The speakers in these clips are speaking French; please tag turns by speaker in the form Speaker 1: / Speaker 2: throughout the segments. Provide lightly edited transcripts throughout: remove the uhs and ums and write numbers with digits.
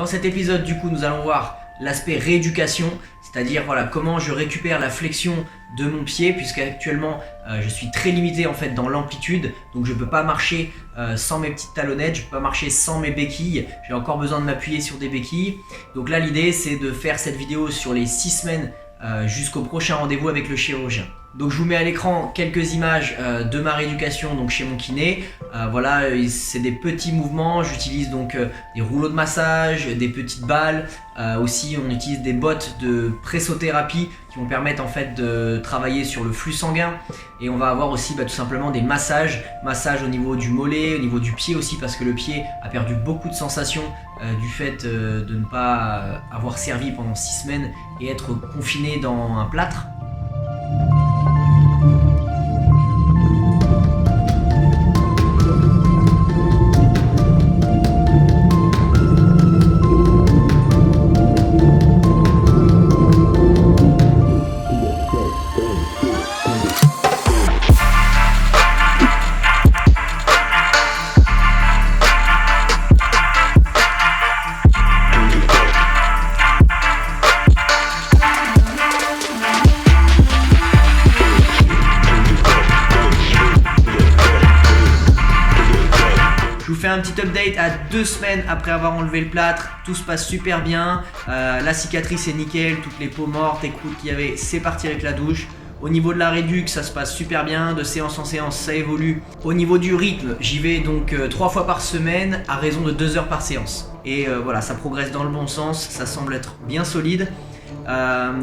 Speaker 1: cet épisode, du coup, nous allons voir l'aspect rééducation, c'est-à-dire voilà, comment je récupère la flexion de mon pied, puisqu'actuellement je suis très limité en fait dans l'amplitude, donc je ne peux pas marcher sans mes petites talonnettes, je ne peux pas marcher sans mes béquilles, j'ai encore besoin de m'appuyer sur des béquilles. Donc là l'idée c'est de faire cette vidéo sur les 6 semaines jusqu'au prochain rendez-vous avec le chirurgien. Donc je vous mets à l'écran quelques images de ma rééducation donc chez mon kiné. Voilà, c'est des petits mouvements, j'utilise donc des rouleaux de massage, des petites balles, aussi on utilise des bottes de pressothérapie qui vont permettre en fait de travailler sur le flux sanguin, et on va avoir aussi tout simplement des massages au niveau du mollet, au niveau du pied aussi, parce que le pied a perdu beaucoup de sensations du fait de ne pas avoir servi pendant 6 semaines et être confiné dans un plâtre. Je vous fais un petit update à 2 semaines après avoir enlevé le plâtre, tout se passe super bien, la cicatrice est nickel, toutes les peaux mortes et croûtes qu'il y avait, c'est parti avec la douche. Au niveau de la réduc, ça se passe super bien, de séance en séance, ça évolue. Au niveau du rythme, j'y vais donc 3 fois par semaine à raison de 2 heures par séance. Et voilà, ça progresse dans le bon sens, ça semble être bien solide.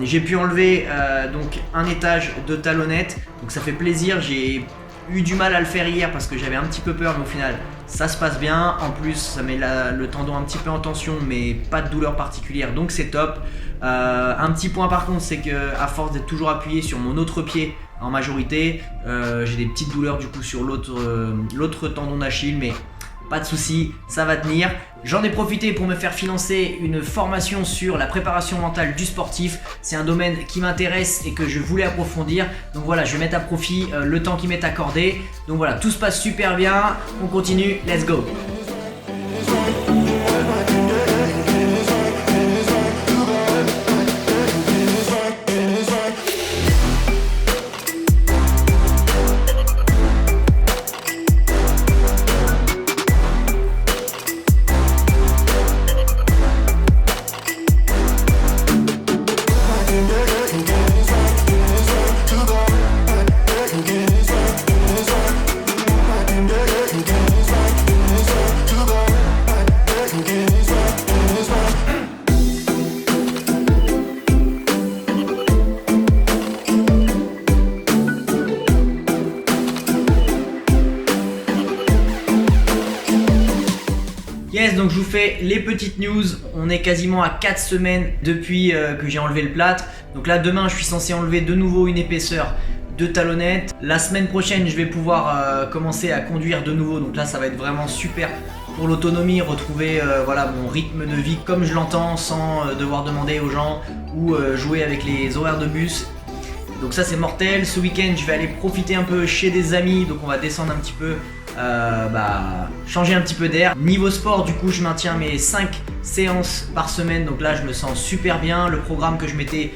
Speaker 1: J'ai pu enlever donc un étage de talonnette, donc ça fait plaisir. J'ai eu du mal à le faire hier parce que j'avais un petit peu peur, mais au final ça se passe bien. En plus ça met le tendon un petit peu en tension, mais pas de douleur particulière, donc c'est top. Un petit point par contre, c'est que à force d'être toujours appuyé sur mon autre pied en majorité, j'ai des petites douleurs du coup sur l'autre tendon d'Achille, mais pas de souci, ça va tenir. J'en ai profité pour me faire financer une formation sur la préparation mentale du sportif. C'est un domaine qui m'intéresse et que je voulais approfondir. Donc voilà, je vais mettre à profit le temps qui m'est accordé. Donc voilà, tout se passe super bien. On continue, let's go. Yes, donc je vous fais les petites news. On est quasiment à 4 semaines depuis que j'ai enlevé le plâtre. Donc là demain je suis censé enlever de nouveau une épaisseur de talonnette. La semaine prochaine je vais pouvoir commencer à conduire de nouveau. Donc là ça va être vraiment super pour l'autonomie, retrouver voilà, mon rythme de vie comme je l'entends, sans devoir demander aux gens ou jouer avec les horaires de bus. Donc ça c'est mortel. Ce week-end je vais aller profiter un peu chez des amis, donc on va descendre un petit peu, changer un petit peu d'air. Niveau sport du coup je maintiens mes 5 séances par semaine, donc là je me sens super bien. Le programme que je m'étais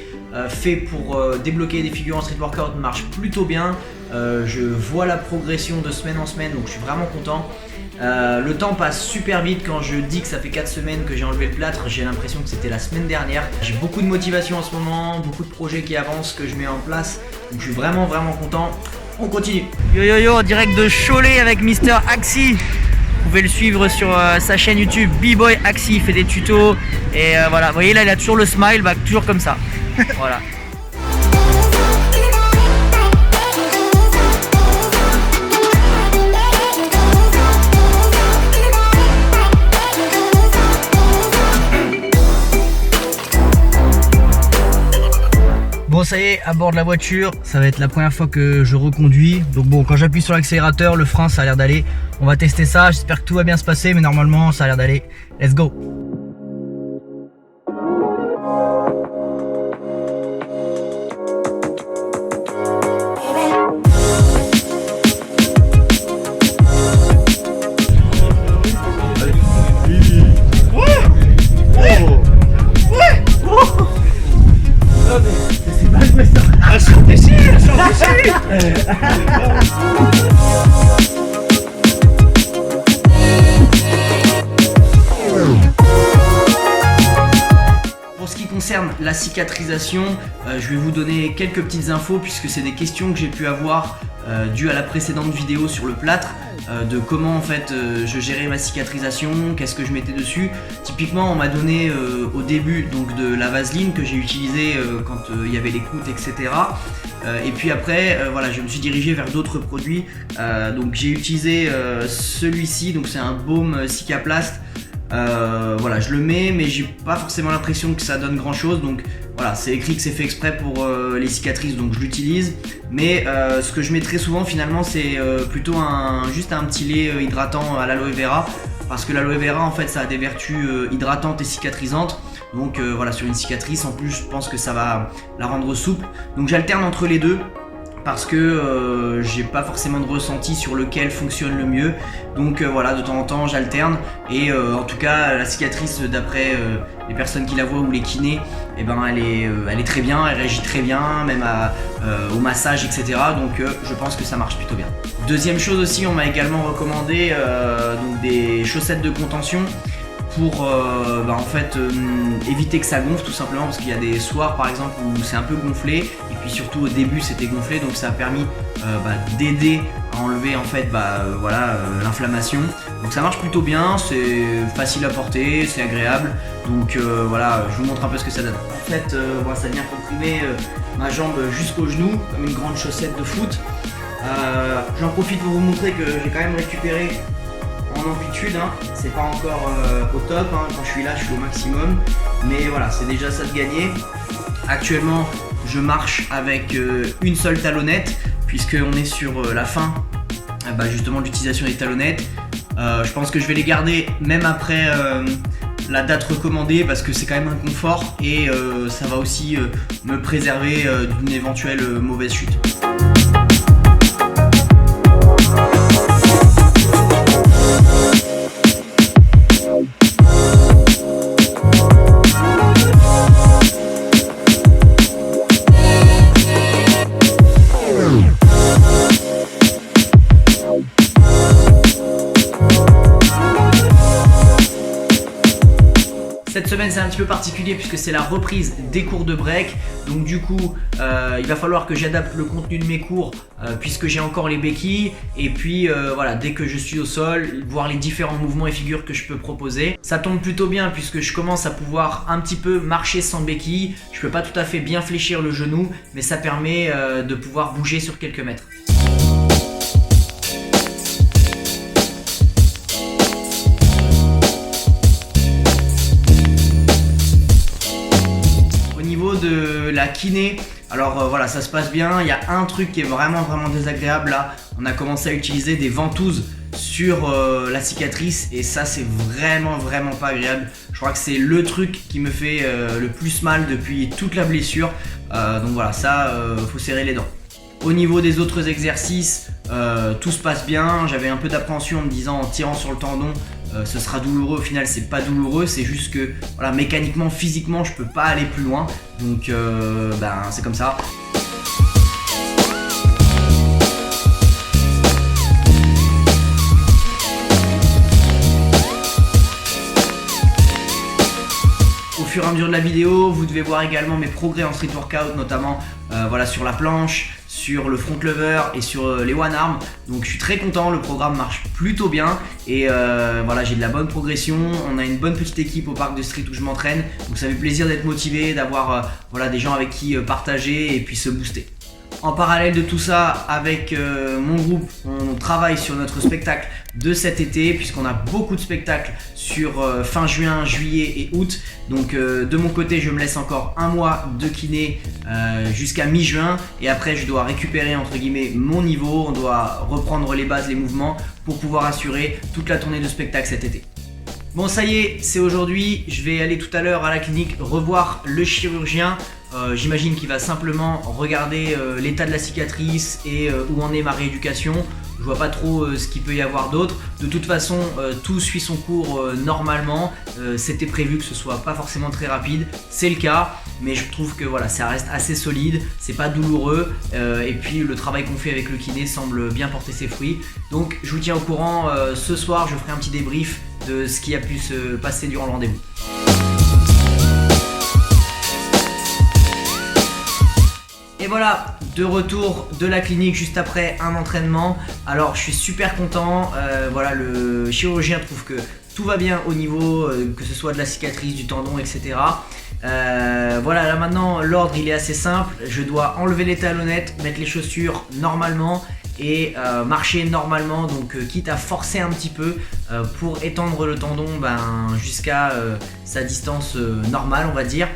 Speaker 1: fait pour débloquer des figures en street workout marche plutôt bien. Je vois la progression de semaine en semaine, donc je suis vraiment content. Le temps passe super vite. Quand je dis que ça fait 4 semaines que j'ai enlevé le plâtre, j'ai l'impression que c'était la semaine dernière. J'ai beaucoup de motivation en ce moment, beaucoup de projets qui avancent, que je mets en place, donc je suis vraiment content. On continue. Yo yo yo, en direct de Cholet avec Mister Axi. Vous pouvez le suivre sur sa chaîne YouTube B-Boy Axi, il fait des tutos et voilà, vous voyez là il a toujours le smile, toujours comme ça. Voilà. Bon ça y est, à bord de la voiture, ça va être la première fois que je reconduis. Donc bon, quand j'appuie sur l'accélérateur, le frein ça a l'air d'aller. On va tester ça, j'espère que tout va bien se passer, mais normalement ça a l'air d'aller. Let's go. Pour ce qui concerne la cicatrisation, je vais vous donner quelques petites infos puisque c'est des questions que j'ai pu avoir dues à la précédente vidéo sur le plâtre, de comment en fait je gérais ma cicatrisation, qu'est-ce que je mettais dessus. Typiquement on m'a donné au début donc de la vaseline que j'ai utilisée quand il y avait les croûtes, etc. Et puis après voilà, je me suis dirigé vers d'autres produits. Donc j'ai utilisé celui-ci, donc c'est un baume Cicaplast. Voilà, je le mets mais j'ai pas forcément l'impression que ça donne grand chose, donc voilà, c'est écrit que c'est fait exprès pour les cicatrices, donc je l'utilise. Mais ce que je mets très souvent finalement c'est plutôt juste un petit lait hydratant à l'aloe vera, parce que l'aloe vera en fait ça a des vertus hydratantes et cicatrisantes. Donc voilà, sur une cicatrice en plus je pense que ça va la rendre souple, donc j'alterne entre les deux parce que j'ai pas forcément de ressenti sur lequel fonctionne le mieux. Donc voilà, de temps en temps j'alterne et en tout cas la cicatrice d'après les personnes qui la voient ou les kinés, eh ben, elle est très bien, elle réagit très bien, même au massage, etc. Donc je pense que ça marche plutôt bien. Deuxième chose aussi, on m'a également recommandé donc des chaussettes de contention pour en fait éviter que ça gonfle, tout simplement parce qu'il y a des soirs par exemple où c'est un peu gonflé, et puis surtout au début c'était gonflé, donc ça a permis d'aider à enlever en fait l'inflammation. Donc ça marche plutôt bien, c'est facile à porter, c'est agréable, donc voilà, je vous montre un peu ce que ça donne. En fait ça vient comprimer ma jambe jusqu'au genou comme une grande chaussette de foot. J'en profite pour vous montrer que j'ai quand même récupéré en amplitude, hein. C'est pas encore au top, hein. Quand je suis là je suis au maximum, mais voilà, c'est déjà ça de gagner. Actuellement je marche avec une seule talonnette puisqu'on est sur la fin justement de l'utilisation des talonnettes. Je pense que je vais les garder même après la date recommandée parce que c'est quand même un confort et ça va aussi me préserver d'une éventuelle mauvaise chute. Cette semaine c'est un petit peu particulier puisque c'est la reprise des cours de break, donc du coup il va falloir que j'adapte le contenu de mes cours puisque j'ai encore les béquilles, et puis voilà, dès que je suis au sol, voir les différents mouvements et figures que je peux proposer. Ça tombe plutôt bien puisque je commence à pouvoir un petit peu marcher sans béquilles. Je peux pas tout à fait bien fléchir le genou, mais ça permet de pouvoir bouger sur quelques mètres. De la kiné, alors voilà, ça se passe bien. Il y a un truc qui est vraiment désagréable là, on a commencé à utiliser des ventouses sur la cicatrice et ça c'est vraiment pas agréable. Je crois que c'est le truc qui me fait le plus mal depuis toute la blessure, donc voilà, ça faut serrer les dents. Au niveau des autres exercices, tout se passe bien. J'avais un peu d'appréhension en me disant en tirant sur le tendon ce sera douloureux. Au final c'est pas douloureux, c'est juste que voilà, mécaniquement, physiquement je peux pas aller plus loin, donc c'est comme ça. Au fur et à mesure de la vidéo, vous devez voir également mes progrès en street workout, notamment sur la planche, sur le front lever et sur les one arm. Donc je suis très content, le programme marche plutôt bien et j'ai de la bonne progression. On a une bonne petite équipe au parc de street où je m'entraîne, donc ça fait plaisir d'être motivé, d'avoir des gens avec qui partager et puis se booster. En parallèle de tout ça, avec mon groupe, on travaille sur notre spectacle de cet été, puisqu'on a beaucoup de spectacles sur fin juin, juillet et août. Donc de mon côté, je me laisse encore un mois de kiné jusqu'à mi-juin, et après je dois récupérer entre guillemets mon niveau, on doit reprendre les bases, les mouvements pour pouvoir assurer toute la tournée de spectacle cet été. Bon, ça y est, c'est aujourd'hui. Je vais aller tout à l'heure à la clinique revoir le chirurgien. J'imagine qu'il va simplement regarder l'état de la cicatrice et où en est ma rééducation. Je vois pas trop ce qu'il peut y avoir d'autre. De toute façon, tout suit son cours normalement. C'était prévu que ce soit pas forcément très rapide. C'est le cas, mais je trouve que voilà, ça reste assez solide. C'est pas douloureux. Et puis le travail qu'on fait avec le kiné semble bien porter ses fruits. Donc je vous tiens au courant. Ce soir, je ferai un petit débrief de ce qui a pu se passer durant le rendez-vous. Et voilà, de retour de la clinique juste après un entraînement. Alors je suis super content, voilà, le chirurgien trouve que tout va bien au niveau, que ce soit de la cicatrice, du tendon, etc. Voilà, là maintenant l'ordre il est assez simple, je dois enlever les talonnettes, mettre les chaussures normalement et marcher normalement, donc quitte à forcer un petit peu pour étendre le tendon jusqu'à sa distance normale, on va dire.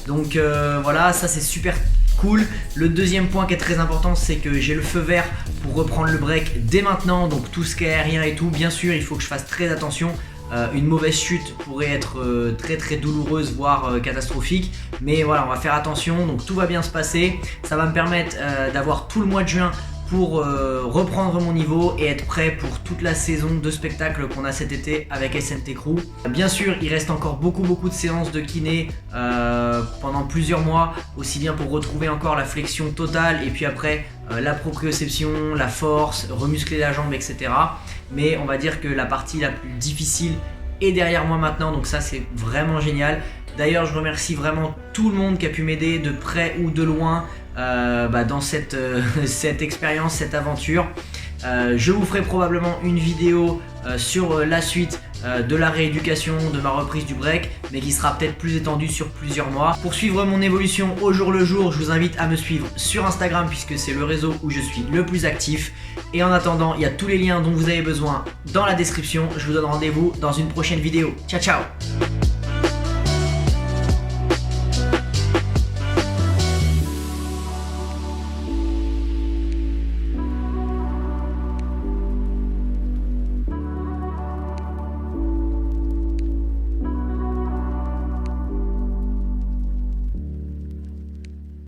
Speaker 1: Donc voilà, ça c'est super cool. Le deuxième point qui est très important, c'est que j'ai le feu vert pour reprendre le break dès maintenant, donc tout ce qui est aérien et tout. Bien sûr, il faut que je fasse très attention. Une mauvaise chute pourrait être très douloureuse, voire catastrophique, mais voilà, on va faire attention, donc tout va bien se passer. Ça va me permettre d'avoir tout le mois de juin pour reprendre mon niveau et être prêt pour toute la saison de spectacle qu'on a cet été avec SNT Crew. Bien sûr, il reste encore beaucoup de séances de kiné pendant plusieurs mois, aussi bien pour retrouver encore la flexion totale et puis après la proprioception, la force, remuscler la jambe, etc. Mais on va dire que la partie la plus difficile est derrière moi maintenant, donc ça c'est vraiment génial. D'ailleurs, je remercie vraiment tout le monde qui a pu m'aider de près ou de loin dans cette expérience, cette aventure. Je vous ferai probablement une vidéo sur la suite de la rééducation, de ma reprise du break, mais qui sera peut-être plus étendue sur plusieurs mois. Pour suivre mon évolution au jour le jour, je vous invite à me suivre sur Instagram puisque c'est le réseau où je suis le plus actif. Et en attendant, il y a tous les liens dont vous avez besoin dans la description. Je vous donne rendez-vous dans une prochaine vidéo. Ciao ciao!